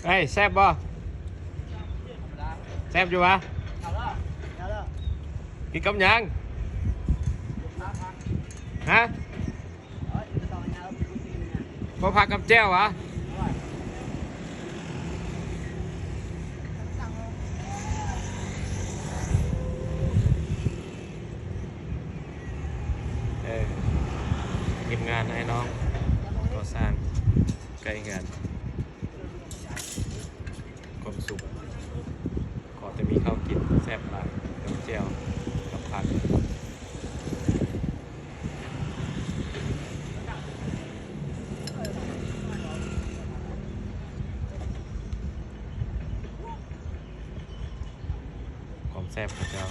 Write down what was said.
เฮ้ยแซ่บบ่แซ่บอยู่วะกินกับหยังฮะบ่ผักกับแจ่ววะทีมงานให้น้องก่อสร้างใกล้งานความสุขขอจะมีข้าวกินแซ่บหลายกับแจ่วกับผักความแซ่บของเจ้า